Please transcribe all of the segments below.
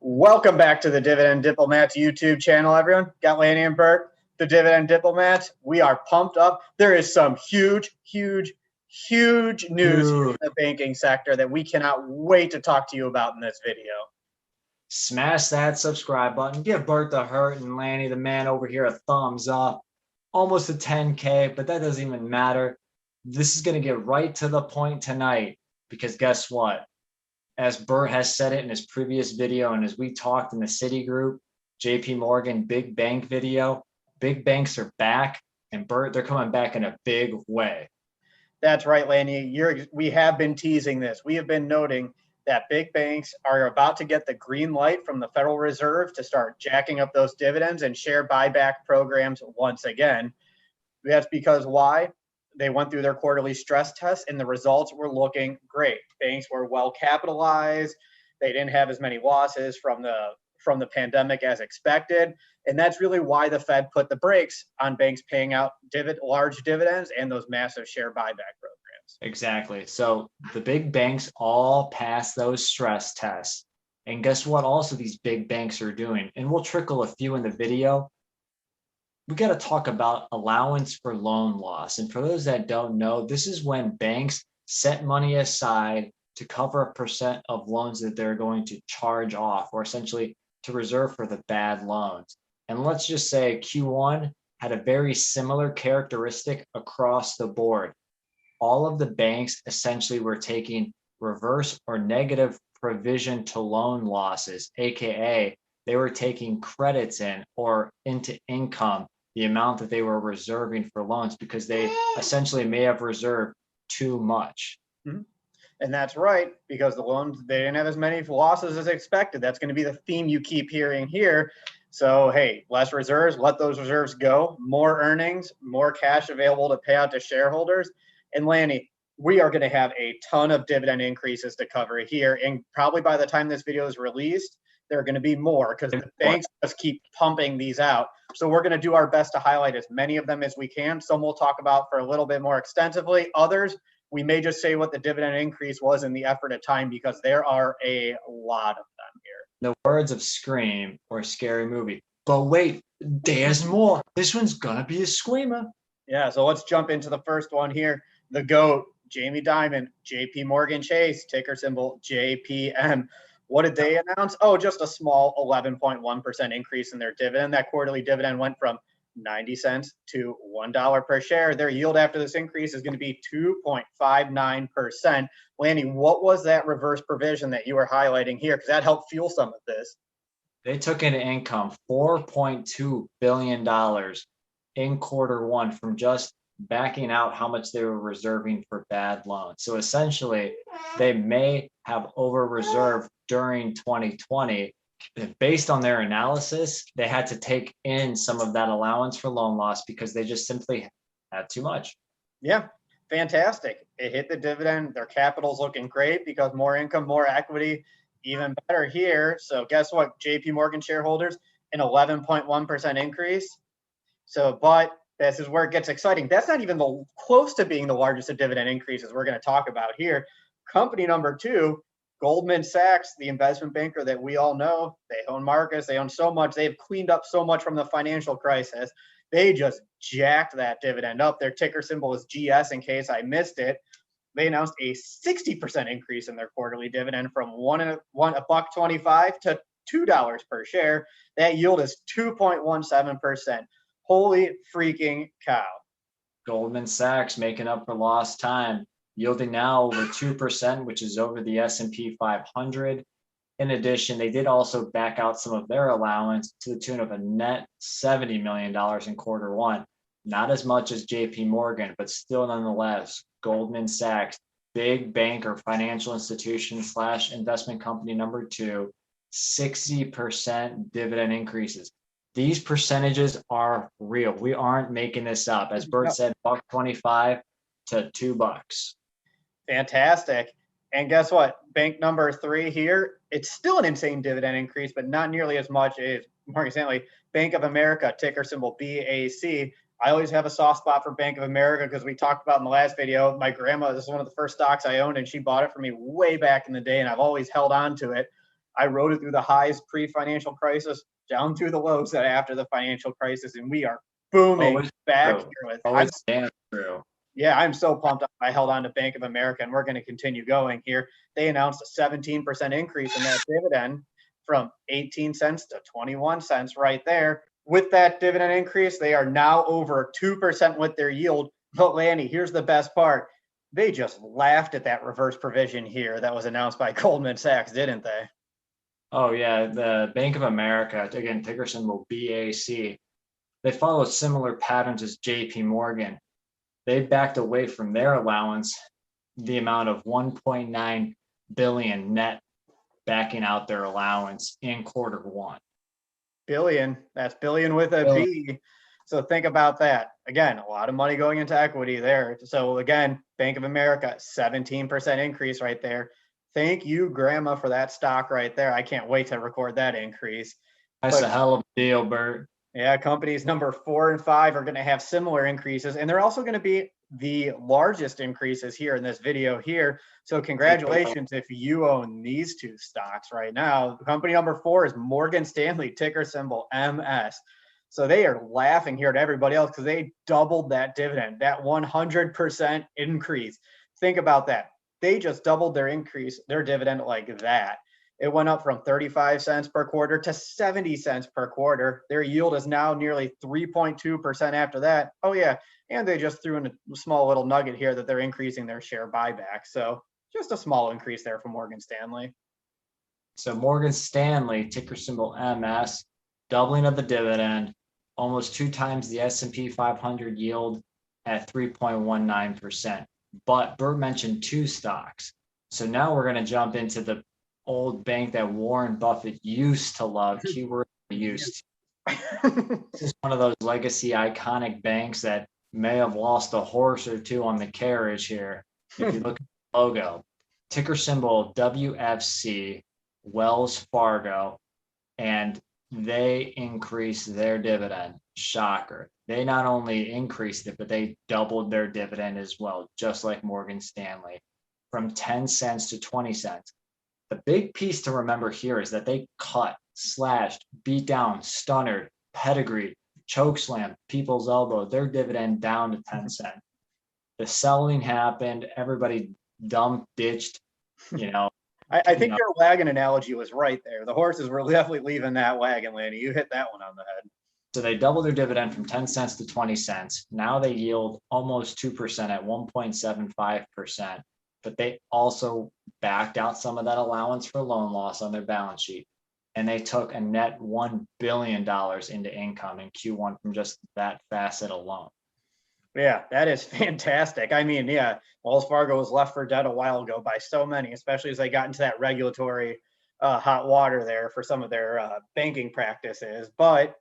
Welcome back to the Dividend Diplomats YouTube channel, everyone. Got Lanny and Bert, the Dividend Diplomats. We are pumped up. There is some huge news in the banking sector that we cannot wait to talk to you about in this video. Smash that subscribe button. Give Bert the hurt and Lanny, the man over here, a thumbs up. Almost a 10K, but that doesn't even matter. This is going to get right to the point tonight because guess what? As Bert has said it in his previous video, and as we talked in the Citigroup, JP Morgan, big bank video, big banks are back, and Bert, they're coming back in a big way. That's right, Lanny. We have been teasing this. We have been noting that big banks are about to get the green light from the Federal Reserve to start jacking up those dividends and share buyback programs once again. That's because why? They went through their quarterly stress tests and the results were looking great. Banks were well capitalized. They didn't have as many losses from the pandemic as expected. And that's really why the Fed put the brakes on banks paying out large dividends and those massive share buyback programs. Exactly. So the big banks all pass those stress tests. And guess what? Also, these big banks are doing, and we'll trickle a few in the video. We got to talk about allowance for loan loss. And for those that don't know, this is when banks set money aside to cover a percent of loans that they're going to charge off, or essentially to reserve for the bad loans. And let's just say Q1 had a very similar characteristic across the board. All of the banks essentially were taking reverse or negative provision to loan losses, aka they were taking credits in or into income, the amount that they were reserving for loans, because they essentially may have reserved too much. Mm-hmm. And that's right, because the loans, they didn't have as many losses as expected. That's going to be the theme you keep hearing here. So, hey, less reserves, let those reserves go, more earnings, more cash available to pay out to shareholders. And Lanny, we are going to have a ton of dividend increases to cover here. And probably by the time this video is released, there are going to be more because the banks just keep pumping these out. So we're going to do our best to highlight as many of them as we can. Some we'll talk about for a little bit more extensively. Others, we may just say what the dividend increase was in the effort of time because there are a lot of them here. The words of Scream or Scary Movie. But wait, there's more. This one's going to be a screamer. Yeah, so let's jump into the first one here. The GOAT, Jamie Dimon, JP Morgan Chase, ticker symbol JPM. What did they announce? Oh, just a small 11.1% increase in their dividend. That quarterly dividend went from 90 cents to $1 per share. Their yield after this increase is going to be 2.59%. Lanny, what was that reverse provision that you were highlighting here? Because that helped fuel some of this. They took into income $4.2 billion in quarter one from just backing out how much they were reserving for bad loans. So essentially, they may have over-reserved during 2020. Based on their analysis, they had to take in some of that allowance for loan loss because they just simply had too much. Yeah, fantastic. It hit the dividend. Their capital's looking great because more income, more equity, even better here. So guess what, JP Morgan shareholders, an 11.1% increase. So, but this is where it gets exciting. That's not even close to being the largest of dividend increases we're going to talk about here. Company number two, Goldman Sachs, the investment banker that we all know, they own markets, they own so much, they've cleaned up so much from the financial crisis. They just jacked that dividend up. Their ticker symbol is GS in case I missed it. They announced a 60% increase in their quarterly dividend from $1.25 to $2 per share. That yield is 2.17%. Holy freaking cow. Goldman Sachs making up for lost time, yielding now over 2%, which is over the S&P 500. In addition, they did also back out some of their allowance to the tune of a net $70 million in quarter one. Not as much as JP Morgan, but still nonetheless, Goldman Sachs, big bank or financial institution / investment company number two, 60% dividend increases. These percentages are real. We aren't making this up. As Bert said, $1.25 to $2. Fantastic. And guess what? Bank number three here, it's still an insane dividend increase, but not nearly as much as Morgan Stanley. Bank of America, ticker symbol BAC. I always have a soft spot for Bank of America because we talked about in the last video. My grandma, this is one of the first stocks I owned, and she bought it for me way back in the day, and I've always held on to it. I rode it through the highs pre-financial crisis, down through the lows that after the financial crisis, and we are booming back here with. Always damn true. Yeah, I'm so pumped up. I held on to Bank of America, and we're going to continue going here. They announced a 17% increase in that dividend from 18 cents to 21 cents right there. With that dividend increase, they are now over 2% with their yield. But Lanny, here's the best part. They just laughed at that reverse provision here that was announced by Goldman Sachs, didn't they? Oh, yeah. The Bank of America, again, ticker symbol BAC, they followed similar patterns as JP Morgan. They backed away from their allowance, the amount of 1.9 billion net backing out their allowance in Q1. Billion. That's billion with a B. So think about that. Again, a lot of money going into equity there. So again, Bank of America, 17% increase right there. Thank you, Grandma, for that stock right there. I can't wait to record that increase. That's a hell of a deal, Bert. Yeah, companies number 4 and 5 are going to have similar increases, and they're also going to be the largest increases here in this video here. So congratulations if you own these two stocks right now. Company number 4 is Morgan Stanley, ticker symbol MS. So they are laughing here at everybody else because they doubled that dividend, that 100% increase. Think about that. They just doubled their dividend like that. It went up from 35 cents per quarter to 70 cents per quarter. Their yield is now nearly 3.2% after that. Oh, yeah. And they just threw in a small little nugget here that they're increasing their share buyback. So just a small increase there for Morgan Stanley. So Morgan Stanley, ticker symbol MS, doubling of the dividend, almost 2 times the S&P 500 yield at 3.19%. But Bert mentioned 2 stocks. So now we're going to jump into the old bank that Warren Buffett used to love, keyword used. This is one of those legacy iconic banks that may have lost a horse or two on the carriage here. If you look at the logo, ticker symbol WFC, Wells Fargo, and they increased their dividend. Shocker. They not only increased it, but they doubled their dividend as well, just like Morgan Stanley, from 10 cents to 20 cents. The big piece to remember here is that they cut, slashed, beat down, stunnered, pedigreed, chokeslam, people's elbow, their dividend down to 10 cents. The selling happened. Everybody dumped, ditched, I think your wagon analogy was right there. The horses were definitely leaving that wagon, Lanny. You hit that one on the head. So they doubled their dividend from 10 cents to 20 cents. Now they yield almost 2% at 1.75%. But they also backed out some of that allowance for loan loss on their balance sheet. And they took a net $1 billion into income in Q1 from just that facet alone. Yeah, that is fantastic. I mean, yeah, Wells Fargo was left for dead a while ago by so many, especially as they got into that regulatory hot water there for some of their banking practices. But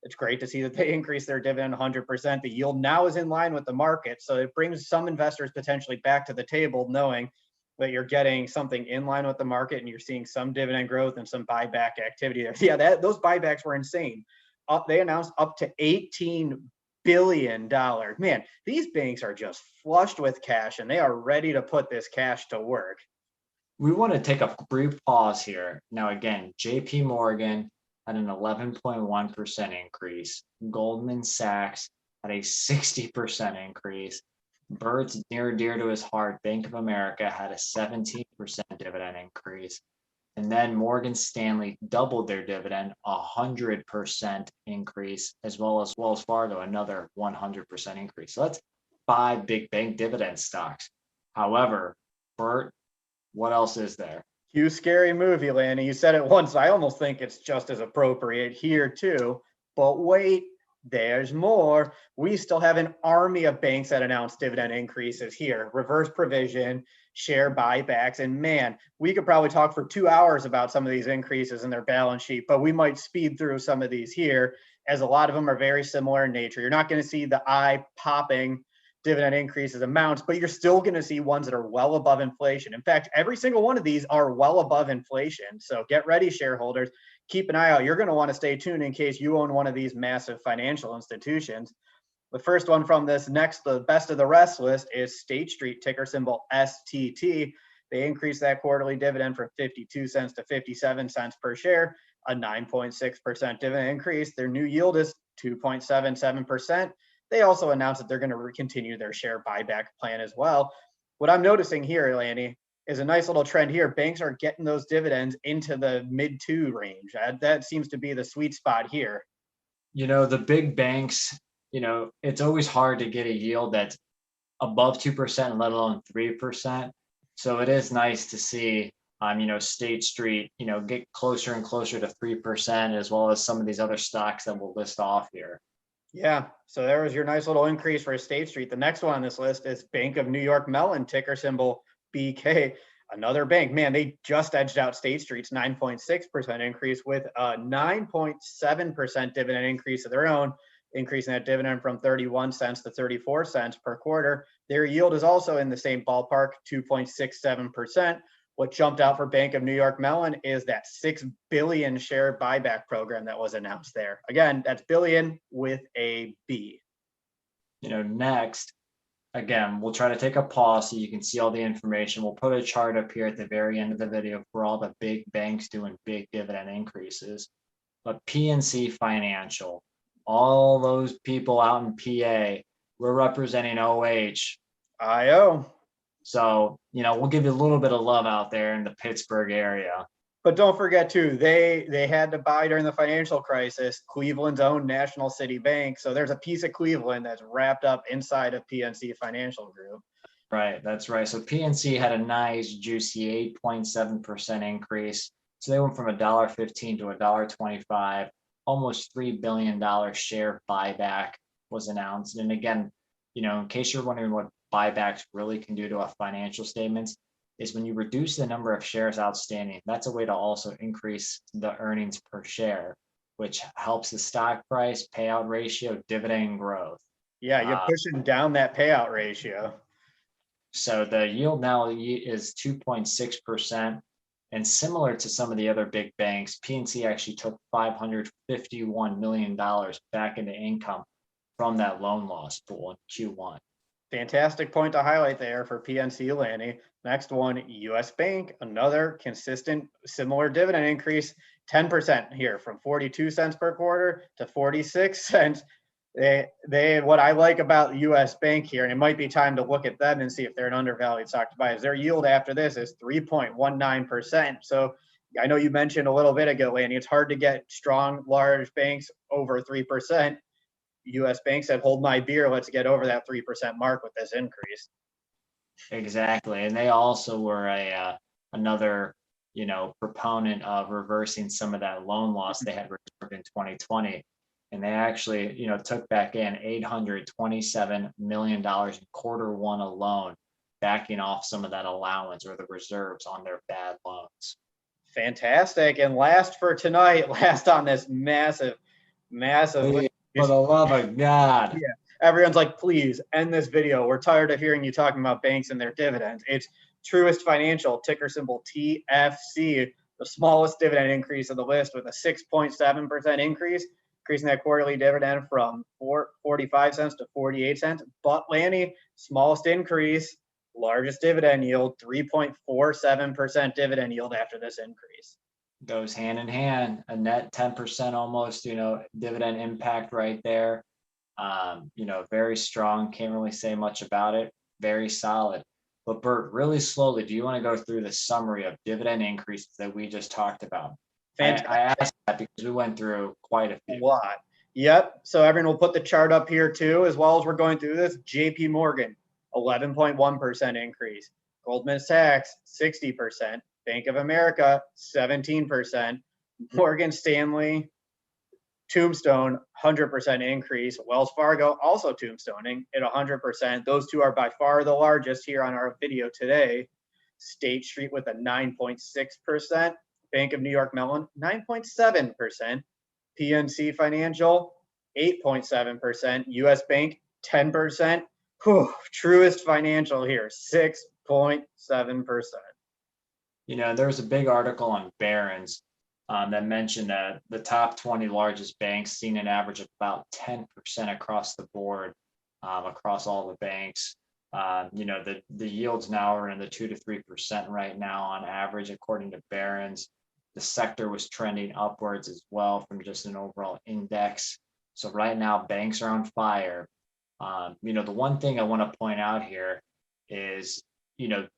it's great to see that they increased their dividend 100%. The yield now is in line with the market. So it brings some investors potentially back to the table, knowing that you're getting something in line with the market and you're seeing some dividend growth and some buyback activity there. Yeah, those buybacks were insane. They announced up to $18 billion. Man, these banks are just flushed with cash and they are ready to put this cash to work. We want to take a brief pause here. Now, again, JP Morgan had an 11.1% increase. Goldman Sachs had a 60% increase. Bert's near and dear to his heart, Bank of America had a 17% dividend increase. And then Morgan Stanley doubled their dividend, 100% increase, as well as Wells Fargo, another 100% increase. So that's 5 big bank dividend stocks. However, Bert, what else is there? Cue scary movie, Lanny. You said it once. I almost think it's just as appropriate here too. But wait, there's more. We still have an army of banks that announced dividend increases here. Reverse provision, share buybacks. And man, we could probably talk for 2 hours about some of these increases in their balance sheet, but we might speed through some of these here, as a lot of them are very similar in nature. You're not going to see the eye-popping dividend increases amounts, but you're still going to see ones that are well above inflation. In fact, every single one of these are well above inflation. So get ready, shareholders. Keep an eye out. You're going to want to stay tuned in case you own one of these massive financial institutions. The first one from this next, the best of the rest list is State Street, ticker symbol STT. They increased that quarterly dividend from 52 cents to 57 cents per share, a 9.6% dividend increase. Their new yield is 2.77%. They also announced that they're going to continue their share buyback plan as well. What I'm noticing here, Lanny, is a nice little trend here. Banks are getting those dividends into the mid 2 range. That seems to be the sweet spot here. The big banks, it's always hard to get a yield that's above 2%, let alone 3%. So it is nice to see, State Street, get closer and closer to 3%, as well as some of these other stocks that we'll list off here. Yeah, so there was your nice little increase for State Street. The next one on this list is Bank of New York Mellon, ticker symbol BK. Another bank, man, they just edged out State Street's 9.6% increase with a 9.7% dividend increase of their own, increasing that dividend from 31 cents to 34 cents per quarter. Their yield is also in the same ballpark, 2.67%. What jumped out for Bank of New York Mellon is that 6 billion share buyback program that was announced there. Again, that's billion with a B. Next, again, we'll try to take a pause so you can see all the information. We'll put a chart up here at the very end of the video for all the big banks doing big dividend increases. But PNC Financial, all those people out in PA, we're representing OH. IO. So, we'll give you a little bit of love out there in the Pittsburgh area. But don't forget too, they had to buy during the financial crisis Cleveland's own National City Bank. So there's a piece of Cleveland that's wrapped up inside of PNC Financial Group. Right, that's right. So PNC had a nice juicy 8.7% increase. So they went from $1.15 to $1.25. Almost $3 billion share buyback was announced. And again, in case you're wondering what buybacks really can do to a financial statements, is when you reduce the number of shares outstanding, that's a way to also increase the earnings per share, which helps the stock price, payout ratio, dividend growth. Yeah, you're pushing down that payout ratio. So the yield now is 2.6%. And similar to some of the other big banks, PNC actually took $551 million back into income from that loan loss pool in Q1. Fantastic point to highlight there for PNC, Lanny. Next one, US Bank, another consistent similar dividend increase, 10% here from 42 cents per quarter to 46 cents. They what I like about US Bank here, and it might be time to look at them and see if they're an undervalued stock to buy, is their yield after this is 3.19%. So I know you mentioned a little bit ago, Lanny, it's hard to get strong, large banks over 3%. US Bank said, hold my beer, let's get over that 3% mark with this increase. Exactly. And they also were another, proponent of reversing some of that loan loss they had reserved in 2020. And they actually, took back in $827 million in quarter one alone, backing off some of that allowance or the reserves on their bad loans. Fantastic. And last for tonight, last on this massive. For the love of God. Yeah. Everyone's like, please end this video. We're tired of hearing you talking about banks and their dividends. It's Truist Financial, ticker symbol TFC, the smallest dividend increase of the list with a 6.7% increase, increasing that quarterly dividend from 45 cents to 48 cents. But Lanny, smallest increase, largest dividend yield, 3.47% dividend yield after this increase. Goes hand in hand, a net 10% almost, dividend impact right there. Very strong. Can't really say much about it. Very solid. But Bert, really slowly, do you want to go through the summary of dividend increases that we just talked about? Fantastic. I asked that because we went through quite a few. A lot. Yep. So everyone will put the chart up here too, as well as we're going through this. JP Morgan, 11.1% increase. Goldman Sachs, 60%. Bank of America, 17%. Morgan Stanley, Tombstone, 100% increase. Wells Fargo also tombstoning at 100%. Those two are by far the largest here on our video today. State Street with a 9.6%. Bank of New York Mellon, 9.7%. PNC Financial, 8.7%. US Bank, 10%. Truist Financial here, 6.7%. There was a big article on Barron's that mentioned that the top 20 largest banks seen an average of about 10% across the board, across all the banks. The yields now are in the 2 to 3% right now on average, according to Barron's. The sector was trending upwards as well from just an overall index. So right now, banks are on fire. The one thing I want to point out here is,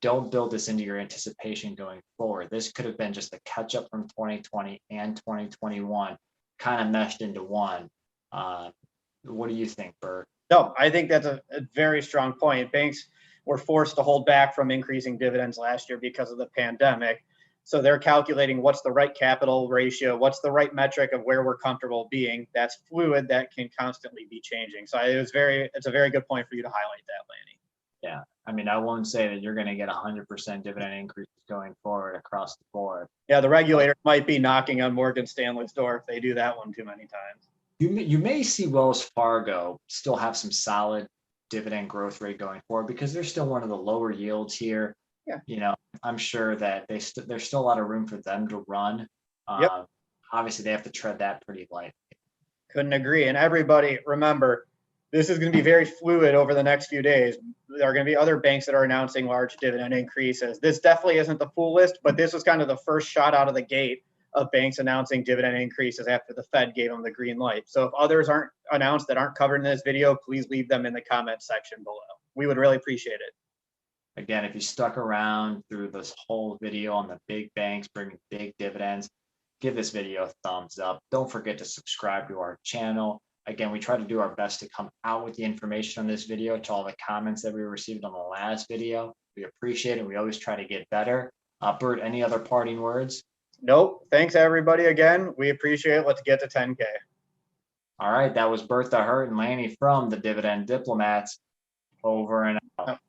don't build this into your anticipation going forward. This could have been just a catch up from 2020 and 2021, kind of meshed into one. What do you think, Bert? No, I think that's a very strong point. Banks were forced to hold back from increasing dividends last year because of the pandemic. So they're calculating what's the right capital ratio, what's the right metric of where we're comfortable being. That's fluid, that can constantly be changing. So it's a very good point for you to highlight that, Lanny. Yeah, I mean, I won't say that you're going to get 100% dividend increases going forward across the board. Yeah, the regulator might be knocking on Morgan Stanley's door if they do that one too many times. You may see Wells Fargo still have some solid dividend growth rate going forward because they're still one of the lower yields here. Yeah. I'm sure that there's still a lot of room for them to run. Yep. Obviously, they have to tread that pretty lightly. Couldn't agree. And everybody, remember, this is going to be very fluid over the next few days. There are going to be other banks that are announcing large dividend increases. This definitely isn't the full list, but this was kind of the first shot out of the gate of banks announcing dividend increases after the Fed gave them the green light. So if others aren't announced that aren't covered in this video, please leave them in the comments section below. We would really appreciate it. Again, if you stuck around through this whole video on the big banks bringing big dividends, give this video a thumbs up. Don't forget to subscribe to our channel. Again, we try to do our best to come out with the information on this video to all the comments that we received on the last video. We appreciate it. We always try to get better. Bert, any other parting words? Nope. Thanks, everybody, again. We appreciate it. Let's get to 10K. All right. That was Bertha Hurt and Lanny from the Dividend Diplomats. Over and out.